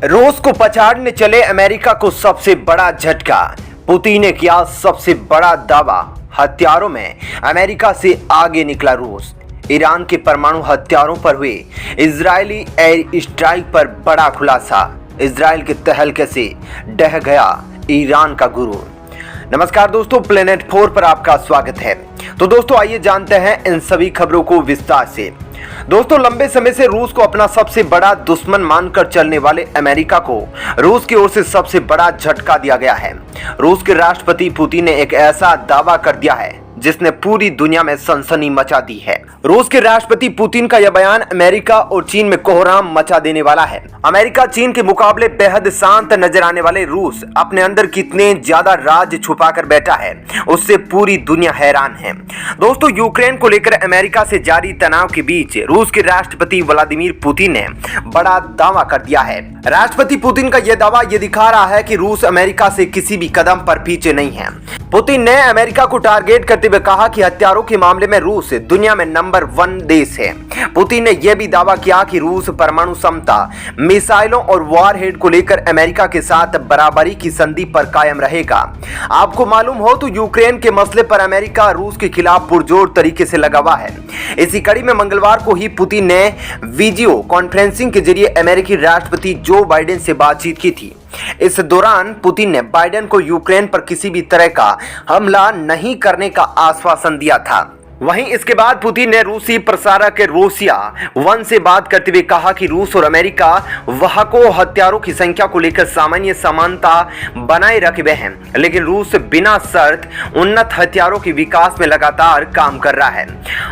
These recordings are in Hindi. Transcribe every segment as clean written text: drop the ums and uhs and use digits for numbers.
रूस को पछाड़ने चले अमेरिका को सबसे बड़ा झटका। पुतिन ने किया सबसे बड़ा दावा। हथियारों में अमेरिका से आगे निकला रूस। ईरान के परमाणु हथियारों पर हुए इजरायली एयर स्ट्राइक पर बड़ा खुलासा। इजरायल के तहलके से ढह गया ईरान का गुरु। नमस्कार दोस्तों, प्लेनेट 4 पर आपका स्वागत है। तो दोस्तों आइए जानते हैं इन सभी खबरों को विस्तार से। दोस्तों लंबे समय से रूस को अपना सबसे बड़ा दुश्मन मानकर चलने वाले अमेरिका को रूस की ओर से सबसे बड़ा झटका दिया गया है। रूस के राष्ट्रपति पुतिन ने एक ऐसा दावा कर दिया है जिसने पूरी दुनिया में सनसनी मचा दी है। रूस के राष्ट्रपति पुतिन का यह बयान अमेरिका और चीन में कोहराम मचा देने वाला है। अमेरिका चीन के मुकाबले बेहद शांत नजर आने वाले रूस अपने अंदर कितने ज्यादा राज छुपा कर बैठा है, उससे पूरी दुनिया हैरान है। दोस्तों यूक्रेन को लेकर अमेरिका से जारी तनाव के बीच रूस के राष्ट्रपति व्लादिमीर पुतिन ने बड़ा दावा कर दिया है। राष्ट्रपति पुतिन का यह दावा ये दिखा रहा है कि रूस अमेरिका से किसी भी कदम पर पीछे नहीं है। पुतिन ने अमेरिका को टारगेट करते हुए कहा कि हथियारों के मामले में रूस दुनिया में नंबर 1 देश है। पुतिन ने यह भी दावा किया कि रूस परमाणु क्षमता, मिसाइलों और वॉरहेड को लेकर अमेरिका के साथ बराबरी की संधि पर कायम रहेगा। आपको मालूम हो तो यूक्रेन के मसले पर अमेरिका रूस के खिलाफ पुरजोर तरीके से लगा हुआ है। इसी कड़ी में मंगलवार को ही पुतिन ने वीडियो कॉन्फ्रेंसिंग के जरिए अमेरिकी राष्ट्रपति जो बाइडेन से बातचीत की थी। इस दौरान पुतिन ने बाइडेन को यूक्रेन पर किसी भी तरह का हमला नहीं करने का आश्वासन दिया था। वहीं इसके बाद पुतिन ने रूसी प्रसारक रोसिया 1 से बात करते हुए कहा कि रूस और अमेरिका वाहकों हथियारों की संख्या को लेकर सामान्य समानता बनाए रखे हुए हैं, लेकिन रूस बिना शर्त उन्नत हथियारों के विकास में लगातार काम कर रहा है।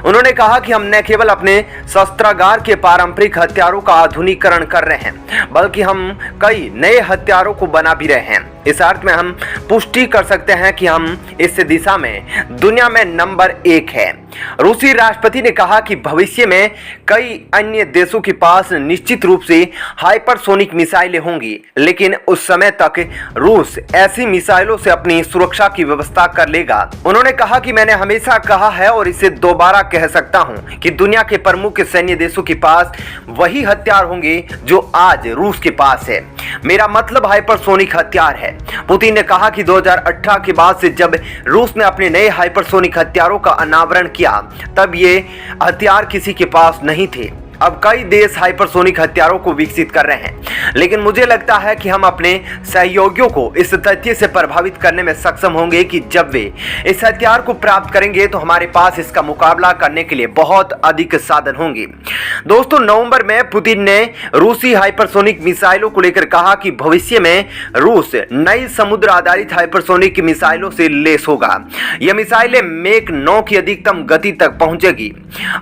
उन्होंने कहा कि हम न केवल अपने शस्त्रागार के पारंपरिक हथियारों का आधुनिकीकरण कर रहे हैं, बल्कि हम कई नए हथियारों को बना भी रहे हैं। इस अर्थ में हम पुष्टि कर सकते हैं कि हम इस दिशा में दुनिया में नंबर 1 है। रूसी राष्ट्रपति ने कहा कि भविष्य में कई अन्य देशों के पास निश्चित रूप से हाइपरसोनिक मिसाइलें होंगी, लेकिन उस समय तक रूस ऐसी मिसाइलों से अपनी सुरक्षा की व्यवस्था कर लेगा। उन्होंने कहा कि मैंने हमेशा कहा है और इसे दोबारा कह सकता हूं कि दुनिया के प्रमुख सैन्य देशों के पास वही हथियार होंगे जो आज रूस के पास है। मेरा मतलब हाइपरसोनिक हथियार है। पुतिन ने कहा कि 2018 के बाद से जब रूस ने अपने नए हाइपरसोनिक हथियारों का अनावरण किया, तब ये हथियार किसी के पास नहीं थे। अब कई देश हाइपरसोनिक हथियारों को विकसित कर रहे हैं, लेकिन मुझे लगता है कि हम अपने सहयोगियों को इस तथ्य से प्रभावित करने में सक्षम होंगे कि जब वे इस हथियार को प्राप्त करेंगे तो हमारे पास इसका मुकाबला करने के लिए बहुत अधिक साधन होंगे। दोस्तों नवंबर में पुतिन ने रूसी हाइपरसोनिक मिसाइलों को लेकर कहा कि भविष्य में रूस नई समुद्र आधारित हाइपरसोनिक मिसाइलों से लैस होगा। यह मिसाइलें मैक 9 की अधिकतम गति तक पहुंचेगी।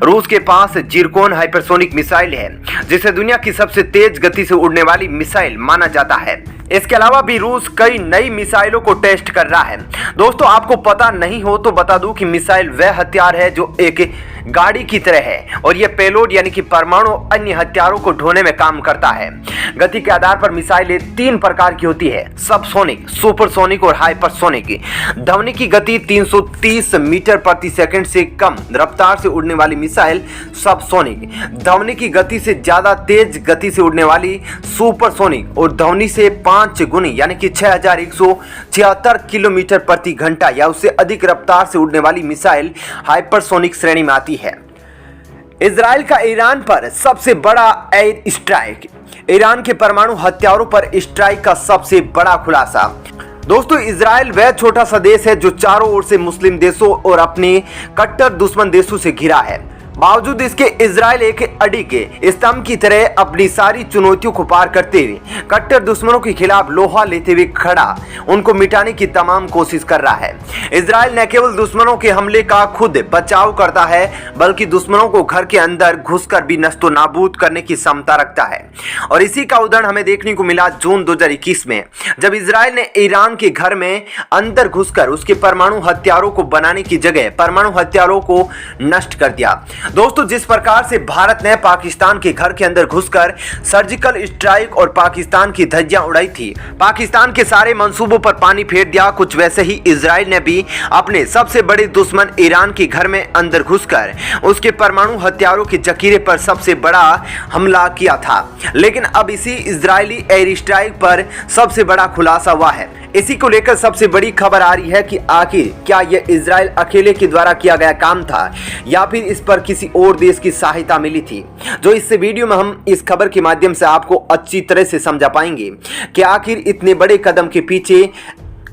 रूस के पास जिरकोन हाइपरसोनिक मिसाइल है, जिसे दुनिया की सबसे तेज गति से उड़ने वाली मिसाइल माना जाता है। इसके अलावा भी रूस कई नई मिसाइलों को टेस्ट कर रहा है। दोस्तों आपको पता नहीं हो तो बता दूं कि मिसाइल वह हथियार है जो एक गाड़ी की तरह है और यह पेलोड यानी कि परमाणु अन्य हथियारों को ढोने में काम करता है। गति के आधार पर मिसाइलें 3 प्रकार की होती है: सबसोनिक, सुपरसोनिक और हाइपरसोनिक। ध्वनि की गति 330 मीटर प्रति सेकंड से कम रफ्तार से उड़ने वाली मिसाइल सबसोनिक, ध्वनि की गति से ज्यादा तेज गति से उड़ने वाली सुपरसोनिक और ध्वनि से 5 गुनी यानी कि 6176 किलोमीटर प्रति घंटा या उससे अधिक रफ्तार से उड़ने वाली मिसाइल हाइपरसोनिक श्रेणी में आती है। इजरायल का ईरान पर सबसे बड़ा एयर स्ट्राइक। ईरान के परमाणु हथियारों पर स्ट्राइक का सबसे बड़ा खुलासा। दोस्तों इजरायल वह छोटा सा देश है जो चारों ओर से मुस्लिम देशों और अपने कट्टर दुश्मन देशों से घिरा है। बावजूद इसके इजरायल एक अडिग स्तंभ की तरह अपनी सारी चुनौतियों को पार करते हुए कट्टर दुश्मनों के खिलाफ लोहा लेते हुए खड़ा उनको मिटाने की तमाम कोशिश कर रहा है। इजरायल न केवल दुश्मनों के हमले का खुद बचाव करता है, बल्कि दुश्मनों को घर के अंदर घुसकर भी नष्टो नाबूद करने की क्षमता रखता है। और इसी का उदाहरण हमें देखने को मिला जून 2021 में, जब इजरायल ने ईरान के घर में अंदर घुसकर उसके परमाणु हथियारों को बनाने की जगह परमाणु हथियारों को नष्ट कर दिया। दोस्तों, जिस प्रकार से भारत ने पाकिस्तान के घर के अंदर घुसकर सर्जिकल स्ट्राइक और पाकिस्तान की धज्जियां उड़ाई थी, पाकिस्तान के सारे मंसूबों पर पानी फेर दिया, कुछ वैसे ही इजराइल ने भी अपने सबसे बड़े दुश्मन ईरान के घर में अंदर घुसकर उसके परमाणु हथियारों के जखीरे पर सबसे बड़ा हमला किया था। लेकिन अब इसी इजरायली एयर स्ट्राइक पर सबसे बड़ा खुलासा हुआ है। इसी को लेकर सबसे बड़ी खबर आ रही है कि आखिर क्या यह इजराइल अकेले के द्वारा किया गया काम था या फिर इस पर किसी और देश की सहायता मिली थी। जो इस वीडियो में हम इस खबर के माध्यम से आपको अच्छी तरह से समझा पाएंगे कि आखिर इतने बड़े कदम के पीछे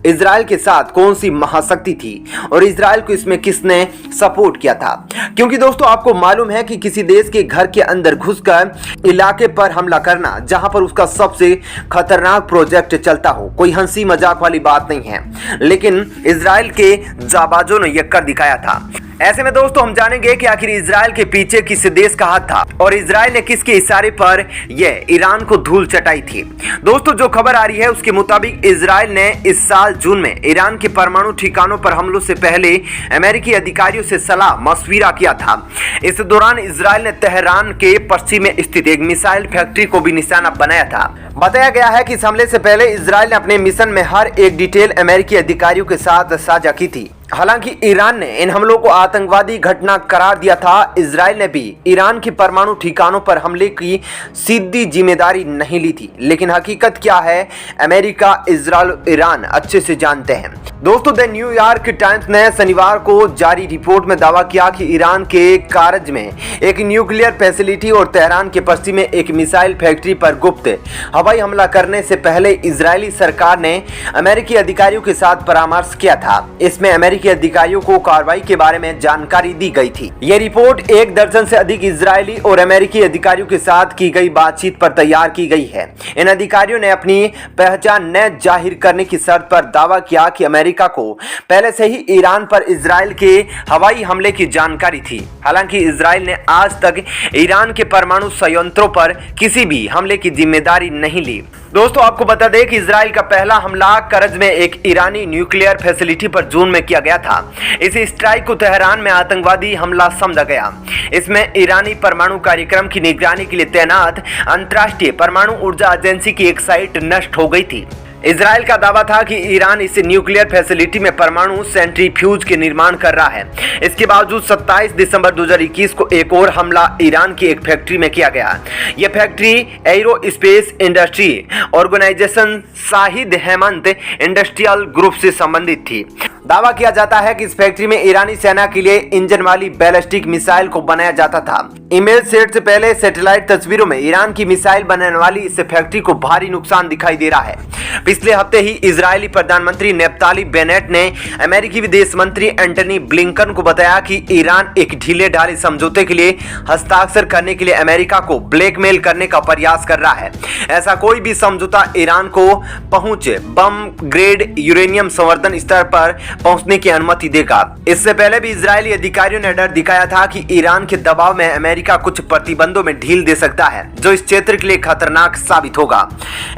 इजराइल के साथ कौन सी महाशक्ति थी और इजराइल को इसमें किसने सपोर्ट किया था। क्योंकि दोस्तों, आपको मालूम है कि किसी देश के घर के अंदर घुसकर इलाके पर हमला करना, जहां पर उसका सबसे खतरनाक प्रोजेक्ट चलता हो, कोई हंसी मजाक वाली बात नहीं है, लेकिन इजराइल के जाबाजों ने यह कर दिखाया था। ऐसे में दोस्तों, हम जानेंगे कि आखिर इजराइल के पीछे किस देश का हाथ था और इजराइल ने किसके इशारे पर यह ईरान को धूल चटाई थी। दोस्तों, जो खबर आ रही है उसके मुताबिक इजराइल ने इस साल जून में ईरान के परमाणु ठिकानों पर हमलों से पहले अमेरिकी अधिकारियों से सलाह मशविरा किया था। इस दौरान इजराइल ने तेहरान के पश्चिम में स्थित एक मिसाइल फैक्ट्री को भी निशाना बनाया था। बताया गया है कि इस हमले से पहले इजराइल ने अपने मिशन में हर एक डिटेल अमेरिकी अधिकारियों के साथ साझा की थी। हालांकि ईरान ने इन हमलों को आतंकवादी घटना करार दिया था। इजराइल ने भी ईरान के परमाणु ठिकानों पर हमले की सीधी जिम्मेदारी नहीं ली थी, लेकिन हकीकत क्या है अमेरिका, इजराइल, ईरान अच्छे से जानते हैं। दोस्तों, द न्यूयॉर्क टाइम्स ने शनिवार को जारी रिपोर्ट में दावा किया कि ईरान के कारज में एक न्यूक्लियर फैसिलिटी और तेहरान के पश्चिम में एक मिसाइल फैक्ट्री पर गुप्त हवाई हमला करने से पहले इजरायली सरकार ने अमेरिकी अधिकारियों के साथ परामर्श किया था। इसमें अमेरिकी अधिकारियों को कार्रवाई के बारे में जानकारी दी गई थी। यह रिपोर्ट 1 दर्जन से अधिक इजरायली और अमेरिकी अधिकारियों के साथ की गई बातचीत पर तैयार की गई है। इन अधिकारियों ने अपनी पहचान न जाहिर करने की शर्त पर दावा किया कि अमेरिका को पहले से ही ईरान पर इजराइल के हवाई हमले की जानकारी थी। हालांकि इजराइल ने आज तक ईरान के परमाणु संयंत्रों पर किसी भी हमले की जिम्मेदारी नहीं ली। दोस्तों, आपको बता दें कि इजराइल का पहला हमला करज में एक ईरानी न्यूक्लियर फैसिलिटी पर जून में किया गया था। इस स्ट्राइक को तेहरान में आतंकवादी हमला समझा गया। इसमें ईरानी परमाणु कार्यक्रम की निगरानी के लिए तैनात अंतर्राष्ट्रीय परमाणु ऊर्जा एजेंसी की एक साइट नष्ट हो गई थी। इजराइल का दावा था कि ईरान इस न्यूक्लियर फैसिलिटी में परमाणु सेंट्रीफ्यूज के निर्माण कर रहा है। इसके बावजूद 27 दिसंबर 2021 को एक और हमला ईरान की एक फैक्ट्री में किया गया। यह factory aerospace industry organization Shahid Hemmat industrial group से संबंधित थी। दावा किया जाता है कि इस फैक्ट्री में ईरानी सेना के लिए इंजन वाली बैलिस्टिक मिसाइल को बनाया जाता था। इमेज सेट से पहले सैटेलाइट तस्वीरों में ईरान की मिसाइल बनाने वाली इस फैक्ट्री को भारी नुकसान दिखाई दे रहा है। पिछले हफ्ते ही इजरायली प्रधानमंत्री नेफ्ताली बेनेट ने अमेरिकी विदेश मंत्री एंटनी ब्लिंकन को बताया कि ईरान एक ढीले ढाले समझौते के लिए हस्ताक्षर करने के लिए अमेरिका को ब्लैकमेल करने का प्रयास कर रहा है। ऐसा कोई भी समझौता ईरान को पहुंच बम ग्रेड यूरेनियम संवर्धन स्तर पर पहुंचने की अनुमति देगा। इससे पहले भी इजरायली अधिकारियों ने डर दिखाया था कि ईरान के दबाव में अमेरिका कुछ प्रतिबंधों में ढील दे सकता है, जो इस क्षेत्र के लिए खतरनाक साबित होगा।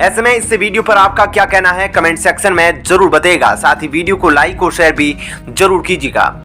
ऐसे में इस वीडियो पर आपका क्या कहना है कमेंट सेक्शन में जरूर बताइएगा। साथ ही वीडियो को लाइक और शेयर भी जरूर कीजिएगा।